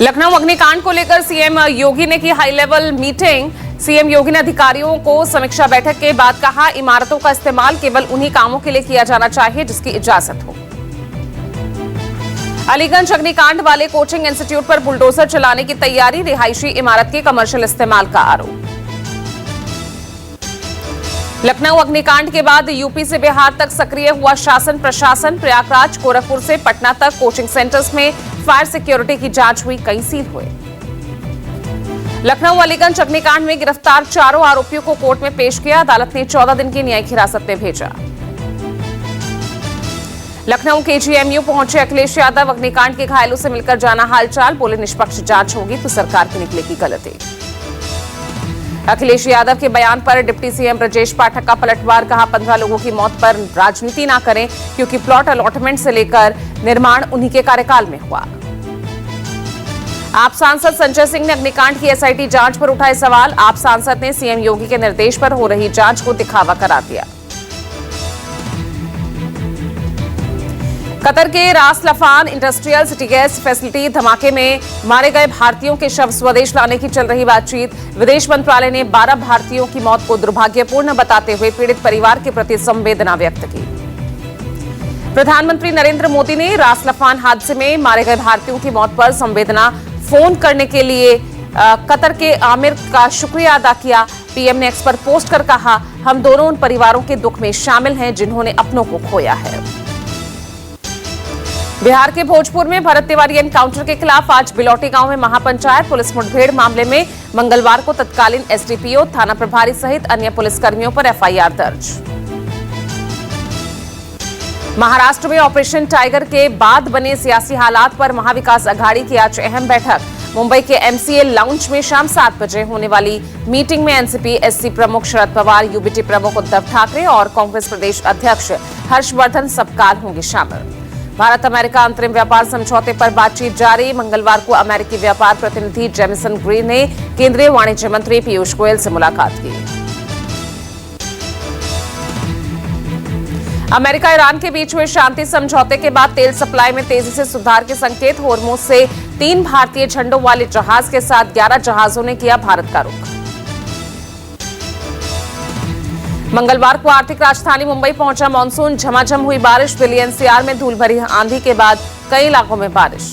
लखनऊ अग्निकांड को लेकर सीएम योगी ने की हाई लेवल मीटिंग। सीएम योगी ने अधिकारियों को समीक्षा बैठक के बाद कहा, इमारतों का इस्तेमाल केवल उन्हीं कामों के लिए किया जाना चाहिए जिसकी इजाजत हो। अलीगंज अग्निकांड वाले कोचिंग इंस्टीट्यूट पर बुलडोजर चलाने की तैयारी, रिहायशी इमारत के कमर्शियल इस्तेमाल का आरोप। लखनऊ अग्निकांड के बाद यूपी से बिहार तक सक्रिय हुआ शासन प्रशासन। प्रयागराज, गोरखपुर से पटना तक कोचिंग सेंटर्स में फायर सिक्योरिटी की जांच हुई, कई सील हुए। लखनऊ अलीगंज अग्निकांड में गिरफ्तार चारों आरोपियों को कोर्ट में पेश किया। अदालत ने 14 दिन की न्यायिक हिरासत में भेजा। लखनऊ केजीएमयू पहुंचे अखिलेश यादव। अग्निकांड के घायलों से मिलकर जाना हालचाल, बोले निष्पक्ष जांच होगी तो सरकार की निकलेगी गलती। अखिलेश यादव के बयान पर डिप्टी सीएम ब्रजेश पाठक का पलटवार, कहा 15 लोगों की मौत पर राजनीति ना करें क्योंकि प्लॉट अलॉटमेंट से लेकर निर्माण उन्हीं के कार्यकाल में हुआ। आप सांसद संजय सिंह ने अग्निकांड की एसआईटी जांच पर उठाए सवाल। आप सांसद ने सीएम योगी के निर्देश पर हो रही जांच को दिखावा करार दिया। कतर के रास लफान इंडस्ट्रियल सिटी गैस फैसिलिटी धमाके में मारे गए भारतीयों के शव स्वदेश लाने की चल रही बातचीत। विदेश मंत्रालय ने 12 भारतीयों की मौत को दुर्भाग्यपूर्ण बताते हुए पीड़ित परिवार के प्रति संवेदना व्यक्त की। प्रधानमंत्री नरेंद्र मोदी ने रास लफान हादसे में मारे गए भारतीयों की मौत पर संवेदना फोन करने के लिए कतर के आमिर का शुक्रिया अदा किया। पीएम ने एक्स पर पोस्ट कर कहा, हम दोनों उन परिवारों के दुख में शामिल हैं जिन्होंने अपनों को खोया है। बिहार के भोजपुर में भरत तिवारी एनकाउंटर के खिलाफ आज बिलौटी गांव में महापंचायत। पुलिस मुठभेड़ मामले में मंगलवार को तत्कालीन एसडीपीओ, थाना प्रभारी सहित अन्य पुलिसकर्मियों पर एफआईआर दर्ज। महाराष्ट्र में ऑपरेशन टाइगर के बाद बने सियासी हालात पर महाविकास अघाड़ी की आज अहम बैठक। मुंबई के एमसीए लाउंज में शाम 7 बजे होने वाली मीटिंग में एनसीपी एससी प्रमुख शरद पवार, यूबीटी प्रमुख उद्धव ठाकरे और कांग्रेस प्रदेश अध्यक्ष हर्षवर्धन सबकाल होंगे शामिल। भारत अमेरिका अंतरिम व्यापार समझौते पर बातचीत जारी। मंगलवार को अमेरिकी व्यापार प्रतिनिधि जेमिसन ग्रीन ने केंद्रीय वाणिज्य मंत्री पीयूष गोयल से मुलाकात की। अमेरिका ईरान के बीच हुए शांति समझौते के बाद तेल सप्लाई में तेजी से सुधार के संकेत। होर्मुज से 3 भारतीय झंडों वाले जहाज के साथ 11 जहाजों ने किया भारत का रुख। मंगलवार को आर्थिक राजधानी मुंबई पहुंचा मानसून। झमाझम हुई बारिश। दिल्ली एनसीआर में धूल भरी आंधी के बाद कई इलाकों में बारिश।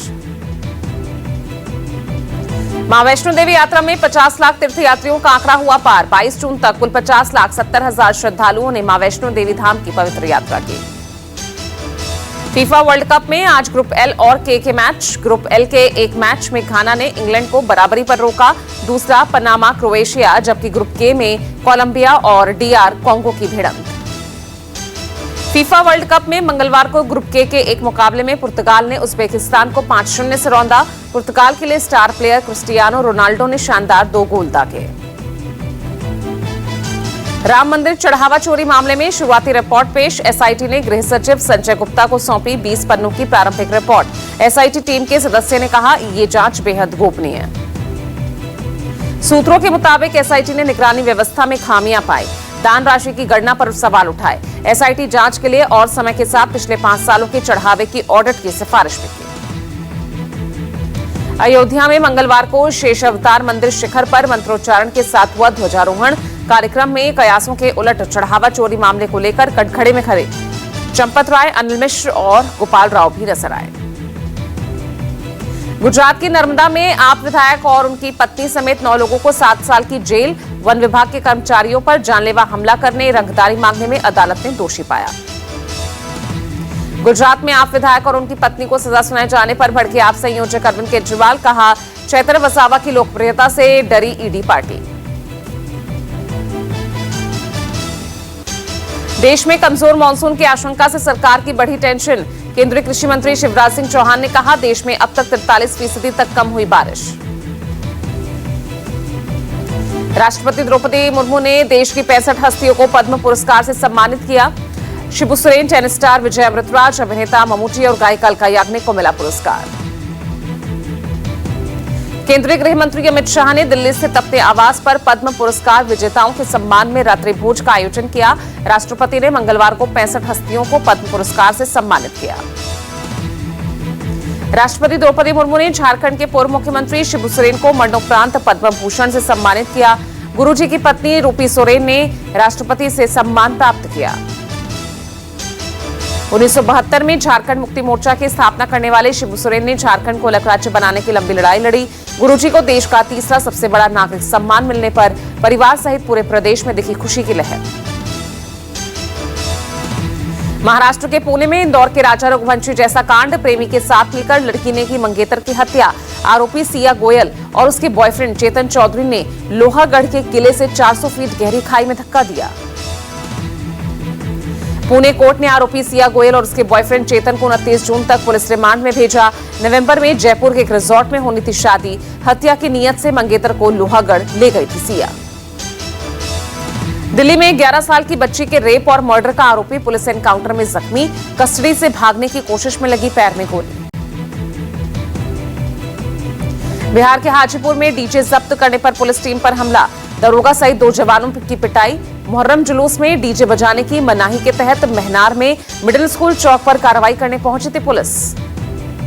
मां वैष्णो देवी यात्रा में 50 लाख तीर्थयात्रियों का आंकड़ा हुआ पार। 22 जून तक कुल 50,70,000 श्रद्धालुओं ने मां वैष्णो देवी धाम की पवित्र यात्रा की। फीफा वर्ल्ड कप में आज ग्रुप एल और के मैच। ग्रुप एल के एक मैच में घाना ने इंग्लैंड को बराबरी पर रोका, दूसरा पनामा क्रोएशिया, जबकि ग्रुप के में कोलंबिया और डीआर कॉन्गो की भिड़ंत। फीफा वर्ल्ड कप में मंगलवार को ग्रुप के एक मुकाबले में पुर्तगाल ने उज्बेकिस्तान को 5-0 से रौंदा। पुर्तगाल के लिए स्टार प्लेयर क्रिस्टियानो रोनाल्डो ने शानदार 2 गोल दागे। राम मंदिर चढ़ावा चोरी मामले में शुरुआती रिपोर्ट पेश। एसआईटी ने गृह सचिव संजय गुप्ता को सौंपी 20 पन्नों की प्रारंभिक रिपोर्ट। एसआईटी टीम के सदस्य ने कहा, ये जांच बेहद गोपनीय है। सूत्रों के मुताबिक एसआईटी ने निगरानी व्यवस्था में खामियां पाई, दान राशि की गणना पर सवाल उठाए। एसआईटी जांच के लिए और समय के साथ पिछले 5 सालों के चढ़ावे की ऑडिट की सिफारिश भी की। अयोध्या में मंगलवार को शेष अवतार मंदिर शिखर पर मंत्रोच्चारण के साथ हुआ ध्वजारोहण। कार्यक्रम में कयासों के उलट चढ़ावा चोरी मामले को लेकर कटघरे में खड़े चंपत राय, अनिल मिश्र और गोपाल राव भी नजर आए। गुजरात के नर्मदा में आप विधायक और उनकी पत्नी समेत 9 लोगों को 7 साल की जेल। वन विभाग के कर्मचारियों पर जानलेवा हमला करने, रंगदारी मांगने में अदालत ने दोषी पाया। गुजरात में आप विधायक और उनकी पत्नी को सजा सुनाए जाने पर भड़के आप संयोजक अरविंद केजरीवाल, कहा चैत्र वसावा की लोकप्रियता से डरी ईडी पार्टी। देश में कमजोर मानसून की आशंका से सरकार की बढ़ी टेंशन। केंद्रीय कृषि मंत्री शिवराज सिंह चौहान ने कहा, देश में अब तक 43% तक कम हुई बारिश। राष्ट्रपति द्रौपदी मुर्मू ने देश की 65 हस्तियों को पद्म पुरस्कार से सम्मानित किया। शिबू सोरेन, टेनिस स्टार विजय अमृतराज, अभिनेता ममूटी और गायिका अलका याग्निक को मिला पुरस्कार। केंद्रीय गृह मंत्री अमित शाह ने दिल्ली स्थित अपने आवास पर पद्म पुरस्कार विजेताओं के सम्मान में रात्रि भोज का आयोजन किया। राष्ट्रपति ने मंगलवार को 65 हस्तियों को पद्म पुरस्कार से सम्मानित किया। राष्ट्रपति द्रौपदी मुर्मू ने झारखंड के पूर्व मुख्यमंत्री शिबू सोरेन को मरणोपरांत पद्म भूषण से सम्मानित किया। गुरुजी की पत्नी रूपी सोरेन ने राष्ट्रपति से सम्मान प्राप्त किया। 1972 में झारखंड मुक्ति मोर्चा की स्थापना करने वाले शिबू सोरेन ने झारखंड को अलग राज्य बनाने की लंबी लड़ाई लड़ी। गुरुजी को देश का तीसरा सबसे बड़ा नागरिक सम्मान मिलने पर परिवार सहित पूरे प्रदेश में दिखी खुशी की लहर। महाराष्ट्र के पुणे में इंदौर के राजा रघुवंशी जैसा कांड, प्रेमी के साथ मिलकर लड़की ने की मंगेतर की हत्या। आरोपी सिया गोयल और उसके बॉयफ्रेंड चेतन चौधरी ने लोहागढ़ के किले से 400 फीट गहरी खाई में धक्का दिया। पुणे कोर्ट ने आरोपी सिया गोयल और उसके बॉयफ्रेंड चेतन को 29 जून तक पुलिस रिमांड में भेजा। नवंबर में जयपुर के एक रिजॉर्ट में होनी थी शादी। हत्या की नीयत से मंगेतर को लोहागढ़ ले गई थी सिया। दिल्ली में 11 साल की बच्ची के रेप और मर्डर का आरोपी पुलिस एनकाउंटर में जख्मी। कस्टडी से भागने की कोशिश में लगी पैर में गोली। बिहार के हाजीपुर में डीजे जब्त करने पर पुलिस टीम पर हमला। दरोगा सहित 2 जवानों की पिटाई। मुहर्रम जुलूस में डीजे बजाने की मनाही के तहत महनार में मिडिल स्कूल चौक पर कार्रवाई करने पहुंची थी पुलिस।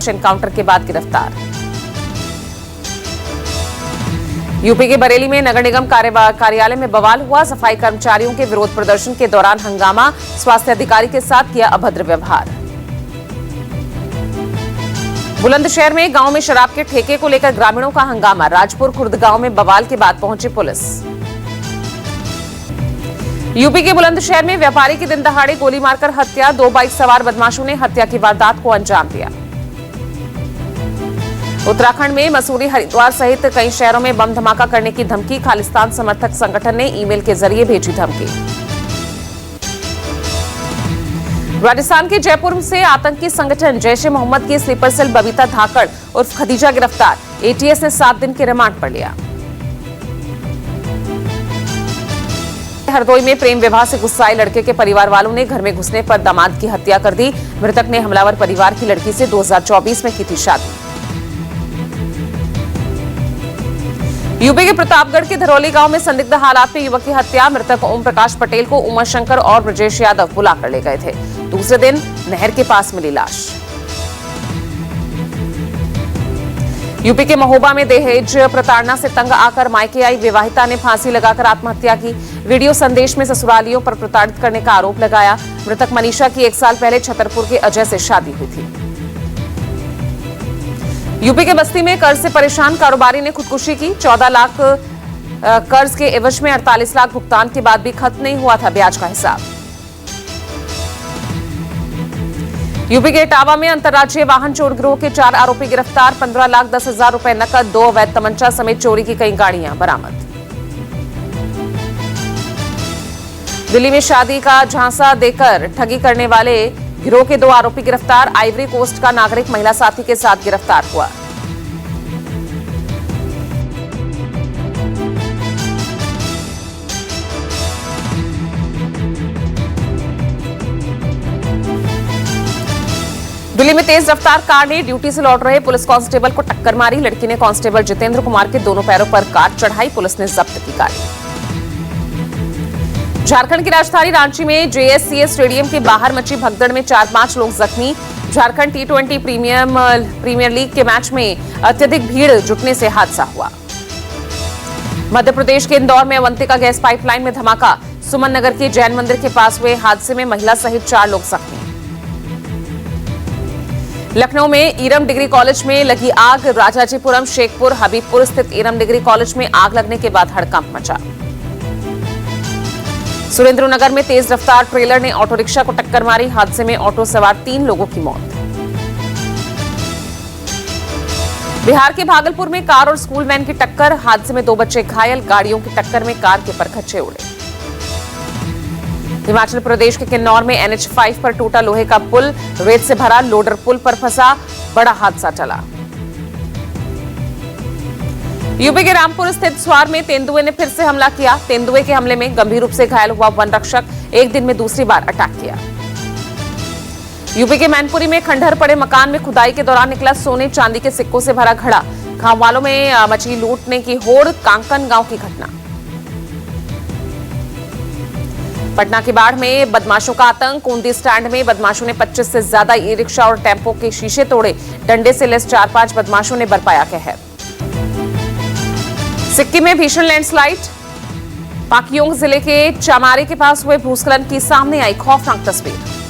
एनकाउंटर के बाद गिरफ्तार। यूपी के बरेली में नगर निगम कार्यालय में बवाल हुआ। सफाई कर्मचारियों के विरोध प्रदर्शन के दौरान हंगामा। स्वास्थ्य अधिकारी के साथ किया अभद्र व्यवहार। बुलंदशहर में गांव में शराब के ठेके को लेकर ग्रामीणों का हंगामा। राजपुर खुर्द गांव में बवाल के बाद पहुंची पुलिस। यूपी के बुलंदशहर में व्यापारी की दिन दहाड़े गोली मारकर हत्या। 2 बाइक सवार बदमाशों ने हत्या की वारदात को अंजाम दिया। उत्तराखंड में मसूरी, हरिद्वार सहित कई शहरों में बम धमाका करने की धमकी। खालिस्तान समर्थक संगठन ने ईमेल के जरिए भेजी धमकी। राजस्थान के जयपुर से आतंकी संगठन जैश ए मोहम्मद की स्लीपर सेल बबीता धाकड़ उर्फ खदीजा गिरफ्तार। एटीएस ने 7 दिन के रिमांड पर लिया। हरदोई में प्रेम विवाह से गुस्साए लड़के के परिवार वालों ने घर में घुसने पर दामाद की हत्या कर दी। मृतक ने हमलावर परिवार की लड़की से 2024 में की थी शादी। यूपी के प्रतापगढ़ के धरौली गांव में संदिग्ध हालात में युवक की हत्या। मृतक ओम प्रकाश पटेल को उमा शंकर और ब्रजेश यादव बुलाकर ले गए थे। दूसरे दिन नहर के पास मिली लाश। यूपी के महोबा में दहेज प्रताड़ना से तंग आकर मायके आई विवाहिता ने फांसी लगाकर आत्महत्या की। वीडियो संदेश में ससुरालियों पर प्रताड़ित करने का आरोप लगाया। मृतक मनीषा की 1 साल पहले छतरपुर के अजय से शादी हुई थी। यूपी के बस्ती में कर्ज से परेशान कारोबारी ने खुदकुशी की। 14 लाख कर्ज के एवज में 48 लाख भुगतान के बाद भी खत्म नहीं हुआ था ब्याज का हिसाब। यूपी के इटावा में अंतर्राज्यीय वाहन चोर गिरोह के 4 आरोपी गिरफ्तार। 15,10,000 रुपए नकद, 2 अवैध तमंचा समेत चोरी की कई गाड़ियां बरामद। दिल्ली में शादी का झांसा देकर ठगी करने वाले गिरोह के 2 आरोपी गिरफ्तार। आइवरी कोस्ट का नागरिक महिला साथी के साथ गिरफ्तार हुआ। दिल्ली में तेज रफ्तार कार ने ड्यूटी से लौट रहे पुलिस कांस्टेबल को टक्कर मारी। लड़की ने कांस्टेबल जितेंद्र कुमार के दोनों पैरों पर कार चढ़ाई। पुलिस ने जब्त की गाड़ी। झारखंड की राजधानी रांची में जेएससीए स्टेडियम के बाहर मची भगदड़ में 4-5 लोग जख्मी। झारखंड T20 प्रीमियर लीग के मैच में अत्यधिक भीड़ जुटने से हादसा हुआ। मध्य प्रदेश के इंदौर में अवंतिका गैस पाइपलाइन में धमाका। सुमन नगर के जैन मंदिर के पास हुए हादसे में महिला सहित 4 लोग जख्मी। लखनऊ में ईरम डिग्री कॉलेज में लगी आग। राजाजीपुरम, शेखपुर, हबीबपुर स्थित ईरम डिग्री कॉलेज में आग लगने के बाद हड़कंप मचा। सुरेंद्रनगर में तेज रफ्तार ट्रेलर ने ऑटो रिक्शा को टक्कर मारी। हादसे में ऑटो सवार 3 लोगों की मौत। बिहार के भागलपुर में कार और स्कूल वैन की टक्कर। हादसे में 2 बच्चे घायल। गाड़ियों की टक्कर में कार के परखच्चे उड़े। हिमाचल प्रदेश के किन्नौर में NH5 पर टूटा लोहे का पुल। रेत से भरा लोडर पुल पर फंसा। बड़ा हादसा टला। यूपी के रामपुर स्थित स्वार में तेंदुए ने फिर से हमला किया। तेंदुए के हमले में गंभीर रूप से घायल हुआ वन रक्षक। एक दिन में दूसरी बार अटैक किया। यूपी के मैनपुरी में खंडहर पड़े मकान में खुदाई के दौरान निकला सोने चांदी के सिक्कों से भरा घड़ा। गांव वालों में मची लूटने की होड़। कांकन गांव की घटना। पटना की बाढ़ में बदमाशों का आतंक। ऊंदी स्टैंड में बदमाशों ने 25 से ज्यादा ई रिक्शा और टेम्पो के शीशे तोड़े। डंडे से लैस 4-5 बदमाशों ने बरपाया कहर। सिक्किम में भीषण लैंडस्लाइड। पाक्योंग जिले के चामारी के पास हुए भूस्खलन की सामने आई खौफनाक तस्वीर।